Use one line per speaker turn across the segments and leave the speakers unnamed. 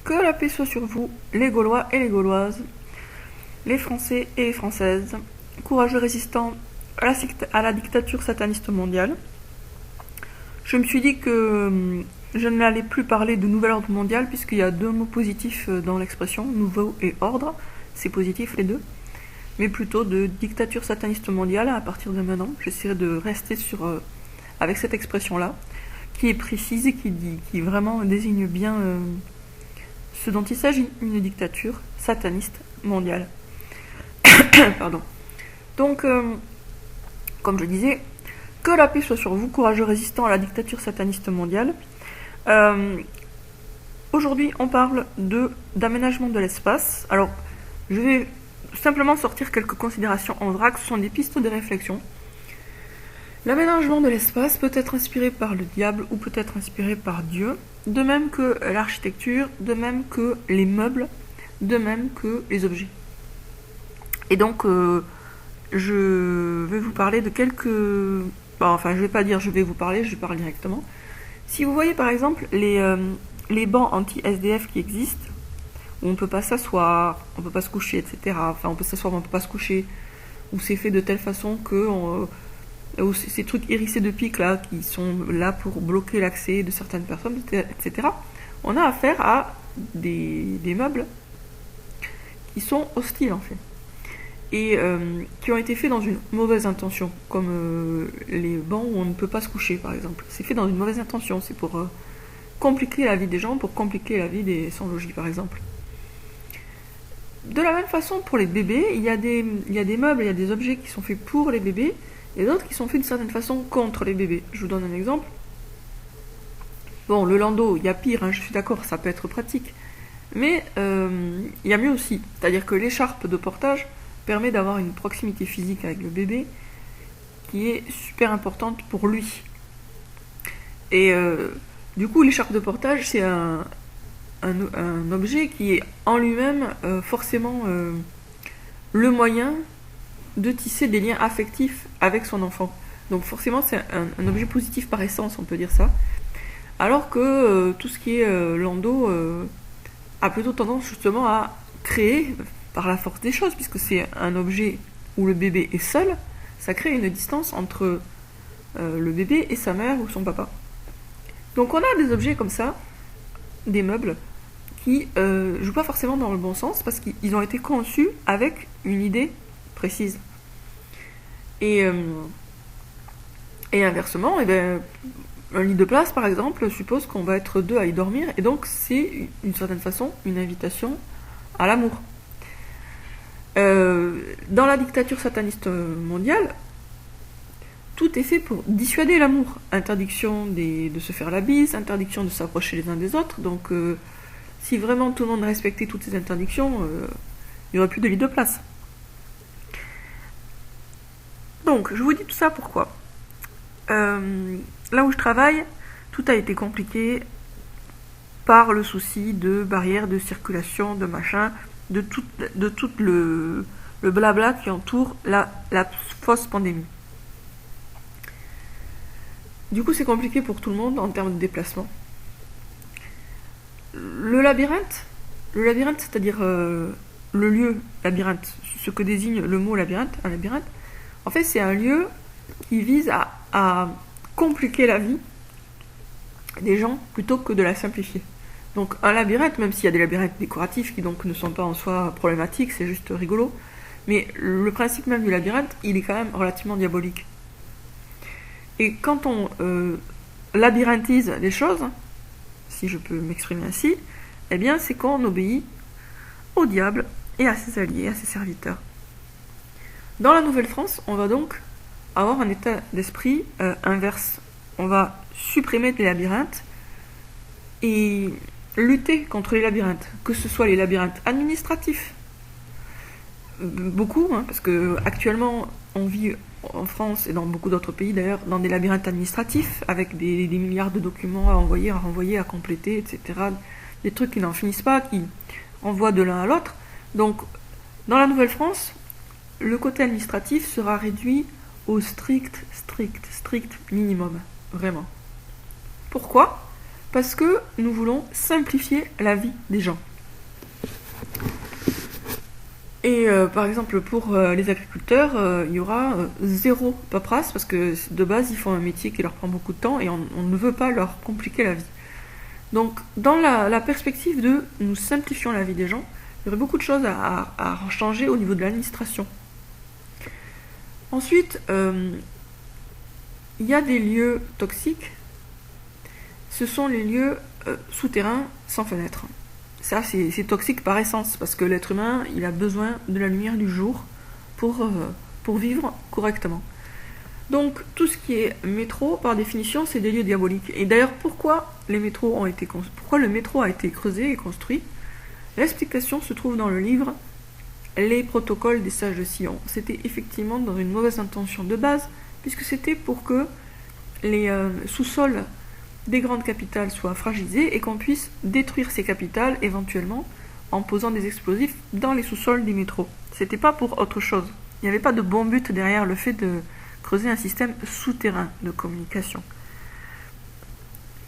Que la paix soit sur vous, les Gaulois et les Gauloises, les Français et les Françaises, courageux résistants à la dictature sataniste mondiale. Je me suis dit que je n'allais plus parler de nouvel ordre mondial puisqu'il y a deux mots positifs dans l'expression, nouveau et ordre, c'est positif les deux, mais plutôt de dictature sataniste mondiale à partir de maintenant. J'essaierai de rester avec cette expression-là, qui est précise et qui vraiment désigne bien ce dont il s'agit, une dictature sataniste mondiale. Pardon. Donc, comme je disais, que la paix soit sur vous, courageux résistants à la dictature sataniste mondiale. Aujourd'hui, on parle d'aménagement de l'espace. Alors, je vais simplement sortir quelques considérations en vrac, ce sont des pistes de réflexion. L'aménagement de l'espace peut être inspiré par le diable ou peut être inspiré par Dieu, de même que l'architecture, de même que les meubles, de même que les objets. Et donc, je vais vous parler de quelques... je vais pas dire je vais vous parler, je parle directement. Si vous voyez par exemple les bancs anti-SDF qui existent, où on ne peut pas s'asseoir, on ne peut pas se coucher, etc. Enfin, on peut s'asseoir, mais on ne peut pas se coucher, où c'est fait de telle façon que... ces trucs hérissés de pics là, qui sont là pour bloquer l'accès de certaines personnes, etc. On a affaire à des meubles qui sont hostiles en fait. Et qui ont été faits dans une mauvaise intention, comme les bancs où on ne peut pas se coucher par exemple. C'est fait dans une mauvaise intention, c'est pour compliquer la vie des gens, pour compliquer la vie des sans-logis par exemple. De la même façon pour les bébés, il y a des meubles, il y a des objets qui sont faits pour les bébés, et d'autres qui sont faits d'une certaine façon contre les bébés. Je vous donne un exemple. Bon, le landau, il y a pire, je suis d'accord, ça peut être pratique. Mais il y a mieux aussi. C'est-à-dire que l'écharpe de portage permet d'avoir une proximité physique avec le bébé qui est super importante pour lui. Et du coup, l'écharpe de portage, c'est un objet qui est en lui-même forcément le moyen de tisser des liens affectifs avec son enfant. Donc forcément, c'est un objet positif par essence, on peut dire ça. Alors que tout ce qui est landau a plutôt tendance justement à créer, par la force des choses, puisque c'est un objet où le bébé est seul, ça crée une distance entre le bébé et sa mère ou son papa. Donc on a des objets comme ça, des meubles, qui jouent pas forcément dans le bon sens, parce qu'ils ont été conçus avec une idée précise. Et inversement, un lit de place par exemple suppose qu'on va être deux à y dormir, et donc c'est d'une certaine façon une invitation à l'amour. Dans la dictature sataniste mondiale, tout est fait pour dissuader l'amour. Interdiction de se faire la bise, interdiction de s'approcher les uns des autres. Donc si vraiment tout le monde respectait toutes ces interdictions, il n'y aurait plus de lit de place. Donc, je vous dis tout ça pourquoi. Là où je travaille, tout a été compliqué par le souci de barrières de circulation, de machin, de tout le blabla qui entoure la fausse pandémie. Du coup, c'est compliqué pour tout le monde en termes de déplacement. Le labyrinthe, c'est-à-dire le lieu labyrinthe, ce que désigne le mot labyrinthe, un labyrinthe, en fait, c'est un lieu qui vise à compliquer la vie des gens plutôt que de la simplifier. Donc un labyrinthe, même s'il y a des labyrinthes décoratifs qui donc ne sont pas en soi problématiques, c'est juste rigolo, mais le principe même du labyrinthe, il est quand même relativement diabolique. Et quand on labyrinthise les choses, si je peux m'exprimer ainsi, eh bien c'est qu'on obéit au diable et à ses alliés, à ses serviteurs. Dans la Nouvelle-France, on va donc avoir un état d'esprit inverse. On va supprimer les labyrinthes et lutter contre les labyrinthes, que ce soit les labyrinthes administratifs, beaucoup, parce que actuellement on vit en France et dans beaucoup d'autres pays d'ailleurs dans des labyrinthes administratifs avec des milliards de documents à envoyer, à renvoyer, à compléter, etc. Des trucs qui n'en finissent pas, qui envoient de l'un à l'autre. Donc dans la Nouvelle-France, le côté administratif sera réduit au strict minimum. Vraiment. Pourquoi ? Parce que nous voulons simplifier la vie des gens. Et par exemple, pour les agriculteurs, il y aura zéro paperasse, parce que de base, ils font un métier qui leur prend beaucoup de temps et on ne veut pas leur compliquer la vie. Donc, dans la perspective de nous simplifions la vie des gens, il y aurait beaucoup de choses à changer au niveau de l'administration. Ensuite, il y a des lieux toxiques. Ce sont les lieux souterrains sans fenêtre. Ça, c'est toxique par essence, parce que l'être humain, il a besoin de la lumière du jour pour vivre correctement. Donc, tout ce qui est métro, par définition, c'est des lieux diaboliques. Et d'ailleurs, pourquoi le métro a été creusé et construit? L'explication se trouve dans le livre Les protocoles des sages de Sion. C'était effectivement dans une mauvaise intention de base, puisque c'était pour que les sous-sols des grandes capitales soient fragilisés et qu'on puisse détruire ces capitales éventuellement en posant des explosifs dans les sous-sols des métros. C'était pas pour autre chose. Il n'y avait pas de bon but derrière le fait de creuser un système souterrain de communication.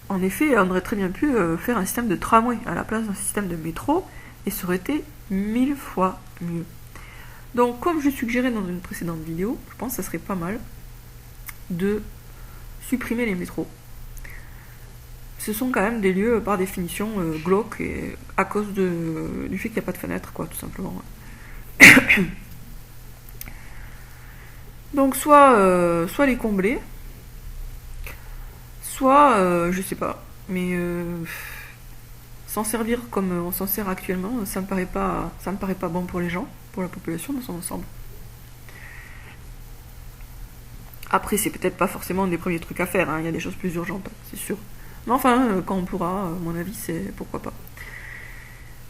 En effet, on aurait très bien pu faire un système de tramway à la place d'un système de métro et ça aurait été 1000 fois mieux. Donc, comme je suggérais dans une précédente vidéo, je pense que ça serait pas mal de supprimer les métros. Ce sont quand même des lieux, par définition, glauques, et à cause du fait qu'il n'y a pas de fenêtre, quoi, tout simplement. Donc, soit les combler, soit, je sais pas, mais s'en servir comme on s'en sert actuellement, ça me paraît pas bon pour les gens, pour la population dans son ensemble. Après, c'est peut-être pas forcément des premiers trucs à faire, hein, il y a des choses plus urgentes, c'est sûr. Mais enfin, quand on pourra, à mon avis, c'est pourquoi pas.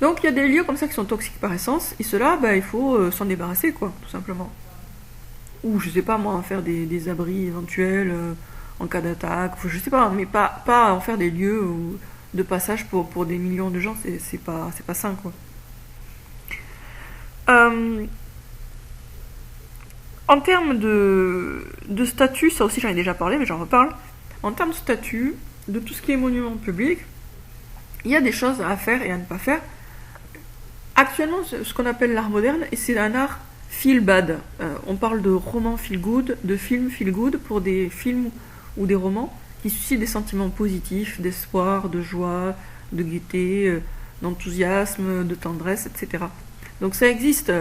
Donc il y a des lieux comme ça qui sont toxiques par essence, et ceux-là, il faut s'en débarrasser, quoi, tout simplement. Ou je sais pas moi, en faire des abris éventuels en cas d'attaque, je sais pas, mais pas en faire des lieux de passage pour des millions de gens, c'est pas sain, quoi. En termes de statut, ça aussi j'en ai déjà parlé, mais j'en reparle. En termes de statut, de tout ce qui est monument public, il y a des choses à faire et à ne pas faire. Actuellement, ce qu'on appelle l'art moderne, et c'est un art feel bad. On parle de romans feel good, de films feel good, pour des films ou des romans qui suscitent des sentiments positifs, d'espoir, de joie, de gaieté, d'enthousiasme, de tendresse, etc. Donc ça existe,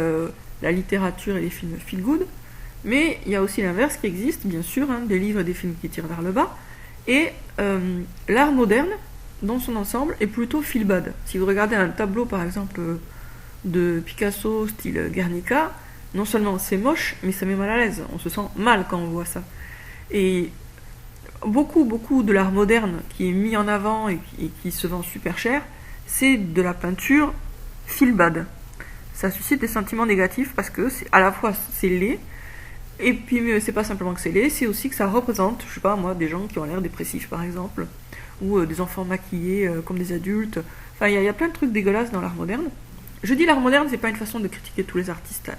la littérature et les films feel good, mais il y a aussi l'inverse qui existe, bien sûr, des livres et des films qui tirent vers le bas. Et l'art moderne, dans son ensemble, est plutôt feel bad. Si vous regardez un tableau, par exemple, de Picasso, style Guernica, non seulement c'est moche, mais ça met mal à l'aise. On se sent mal quand on voit ça. Et beaucoup de l'art moderne qui est mis en avant et qui se vend super cher, c'est de la peinture feel bad. Ça suscite des sentiments négatifs parce que à la fois c'est laid, et puis c'est pas simplement que c'est laid, c'est aussi que ça représente, je sais pas moi, des gens qui ont l'air dépressifs par exemple, ou des enfants maquillés comme des adultes. Enfin, il y a plein de trucs dégueulasses dans l'art moderne. Je dis l'art moderne, c'est pas une façon de critiquer tous les artistes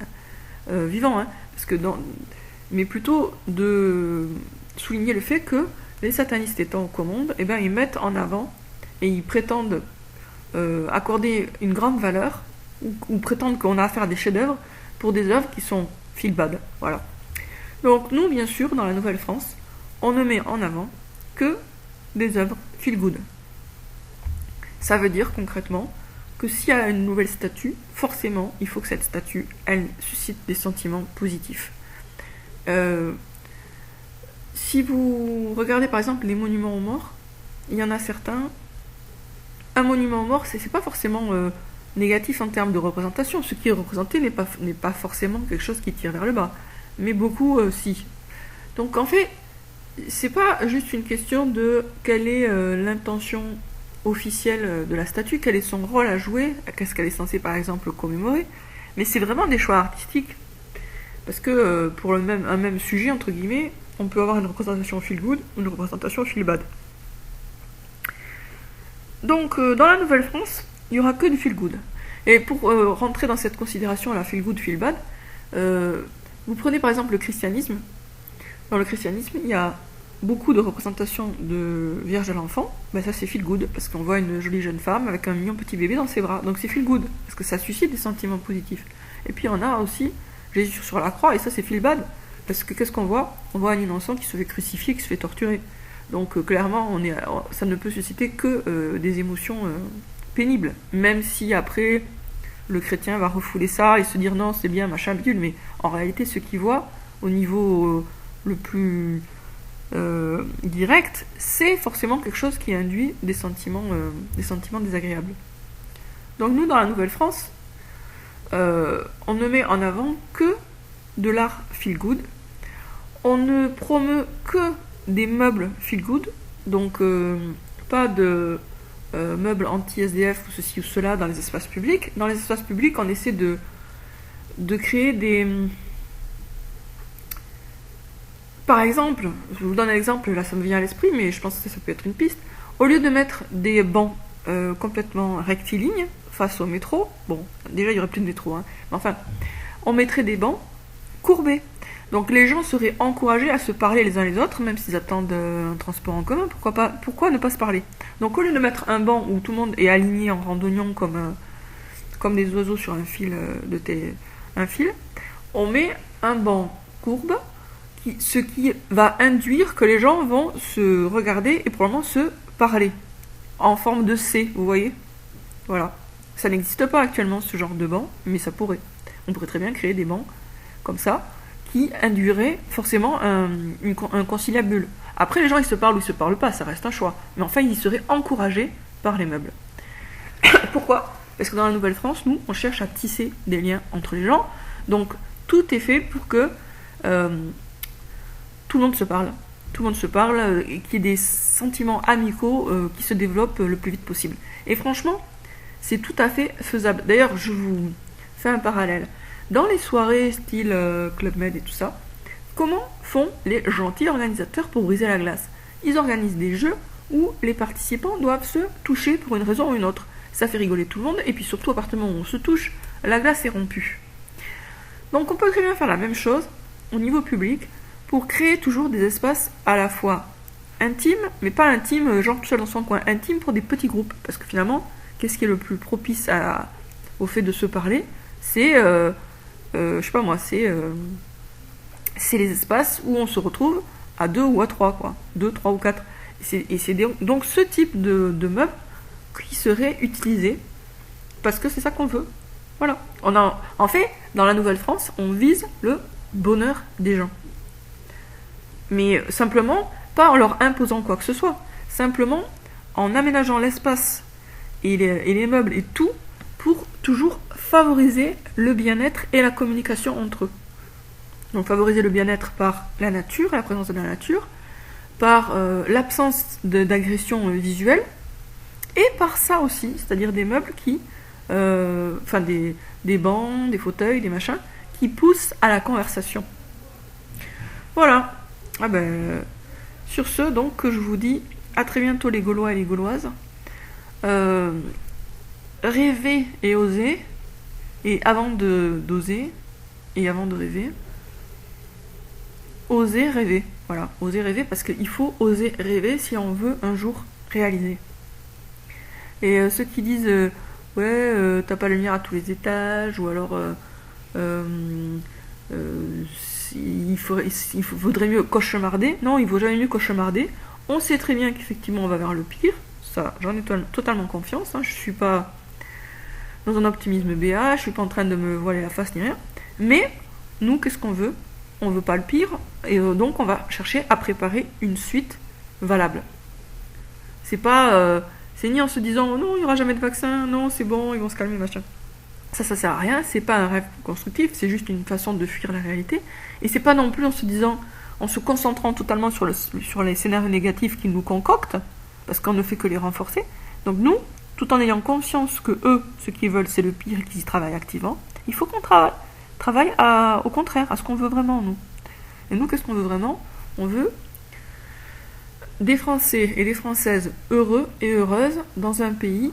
vivants, parce que mais plutôt de souligner le fait que les satanistes étant au commandes, ils mettent en avant et ils prétendent accorder une grande valeur ou prétendent qu'on a affaire à des chefs-d'œuvre pour des œuvres qui sont feel bad. Voilà. Donc nous, bien sûr, dans la Nouvelle-France, on ne met en avant que des œuvres feel good. Ça veut dire concrètement que s'il y a une nouvelle statue, forcément, il faut que cette statue, elle suscite des sentiments positifs. Si vous regardez par exemple les monuments aux morts, il y en a certains. Un monument aux morts, c'est pas forcément négatif en termes de représentation. Ce qui est représenté n'est pas forcément quelque chose qui tire vers le bas, mais beaucoup si. Donc en fait, c'est pas juste une question de quelle est l'intention officielle de la statue, quel est son rôle à jouer, qu'est-ce qu'elle est censée par exemple commémorer, mais c'est vraiment des choix artistiques. Parce que pour un même sujet, entre guillemets, on peut avoir une représentation feel good ou une représentation feel bad. Donc dans la Nouvelle-France, il n'y aura que du feel good. Et pour rentrer dans cette considération, la feel good, feel bad, vous prenez par exemple le christianisme. Dans le christianisme, il y a beaucoup de représentations de Vierge à l'enfant, ben ça c'est feel good, parce qu'on voit une jolie jeune femme avec un mignon petit bébé dans ses bras. Donc c'est feel good, parce que ça suscite des sentiments positifs. Et puis on a aussi Jésus sur la croix, et ça c'est feel bad, parce que qu'est-ce qu'on voit? On voit un innocent qui se fait crucifier, qui se fait torturer. Donc clairement, ça ne peut susciter que des émotions pénibles, même si après le chrétien va refouler ça et se dire non c'est bien machin bidule, mais en réalité ce qu'il voit au niveau le plus direct, c'est forcément quelque chose qui induit des sentiments désagréables. Donc nous dans la Nouvelle-France, on ne met en avant que de l'art feel good, on ne promeut que des meubles feel good, donc pas de meubles anti-SDF ou ceci ou cela dans les espaces publics. Dans les espaces publics, on essaie de créer des... Par exemple, je vous donne un exemple, là ça me vient à l'esprit, mais je pense que ça peut être une piste. Au lieu de mettre des bancs complètement rectilignes face au métro, bon, déjà il y aurait plus de métro, hein, mais enfin, on mettrait des bancs courbés. Donc les gens seraient encouragés à se parler les uns les autres, même s'ils attendent un transport en commun, pourquoi ne pas se parler? Donc au lieu de mettre un banc où tout le monde est aligné en randonnion comme des oiseaux sur un fil on met un banc courbe, ce qui va induire que les gens vont se regarder et probablement se parler, en forme de C, vous voyez? Voilà. Ça n'existe pas actuellement ce genre de banc, mais ça pourrait. On pourrait très bien créer des bancs comme ça, qui induirait forcément un conciliabule. Après, les gens, ils se parlent ou ils se parlent pas, ça reste un choix. Mais enfin, ils seraient encouragés par les meubles. Pourquoi? Parce que dans la Nouvelle-France, nous, on cherche à tisser des liens entre les gens. Donc, tout est fait pour que tout le monde se parle. Tout le monde se parle, et qu'il y ait des sentiments amicaux qui se développent le plus vite possible. Et franchement, c'est tout à fait faisable. D'ailleurs, je vous fais un parallèle. Dans les soirées style Club Med et tout ça, comment font les gentils organisateurs pour briser la glace? Ils organisent des jeux où les participants doivent se toucher pour une raison ou une autre. Ça fait rigoler tout le monde, et puis surtout à partir du moment où on se touche, la glace est rompue. Donc on peut très bien faire la même chose au niveau public pour créer toujours des espaces à la fois intimes, mais pas intimes, genre tout seul dans son coin, intimes pour des petits groupes. Parce que finalement, qu'est-ce qui est le plus propice au fait de se parler? C'est... je sais pas moi, c'est les espaces où on se retrouve à 2 ou à 3, quoi. 2, 3 ou 4. Et c'est donc ce type de meubles qui serait utilisé parce que c'est ça qu'on veut. Voilà. En fait, dans la Nouvelle-France, on vise le bonheur des gens. Mais simplement, pas en leur imposant quoi que ce soit. Simplement en aménageant l'espace et les meubles et tout pour toujours favoriser le bien-être et la communication entre eux. Donc favoriser le bien-être par la nature, la présence de la nature, par l'absence d'agression visuelle, et par ça aussi, c'est-à-dire des meubles qui, des bancs, des fauteuils, des machins, qui poussent à la conversation. Voilà. Sur ce, donc, je vous dis à très bientôt les Gaulois et les Gauloises. Rêver et oser, et avant d'oser, et avant de rêver, oser rêver. Voilà, oser rêver, parce qu'il faut oser rêver si on veut un jour réaliser. Et ceux qui disent t'as pas la lumière à tous les étages, ou alors il vaudrait mieux cauchemarder. Non, il vaut jamais mieux cauchemarder. On sait très bien qu'effectivement on va vers le pire, ça j'en ai totalement confiance, hein. Je suis pas dans un optimisme BA, je suis pas en train de me voiler la face ni rien, mais nous qu'est-ce qu'on veut? On veut pas le pire, et donc on va chercher à préparer une suite valable. C'est pas c'est ni en se disant non il y aura jamais de vaccin, non c'est bon ils vont se calmer machin. Ça sert à rien, c'est pas un rêve constructif, c'est juste une façon de fuir la réalité. Et c'est pas non plus en se disant, en se concentrant totalement sur les scénarios négatifs qu'ils nous concoctent, parce qu'on ne fait que les renforcer. Donc nous, tout en ayant conscience que eux, ce qu'ils veulent, c'est le pire et qu'ils y travaillent activement, il faut qu'on travaille au contraire, à ce qu'on veut vraiment, nous. Et nous, qu'est-ce qu'on veut vraiment? On veut des Français et des Françaises heureux et heureuses dans un pays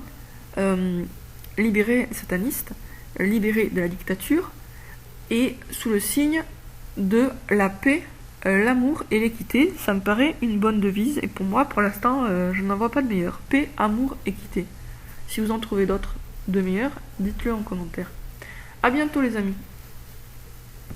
libéré sataniste, libéré de la dictature, et sous le signe de la paix l'amour et l'équité, ça me paraît une bonne devise, et pour moi, pour l'instant, je n'en vois pas de meilleur. Paix, amour, équité. Si vous en trouvez d'autres de meilleurs, dites-le en commentaire. À bientôt les amis.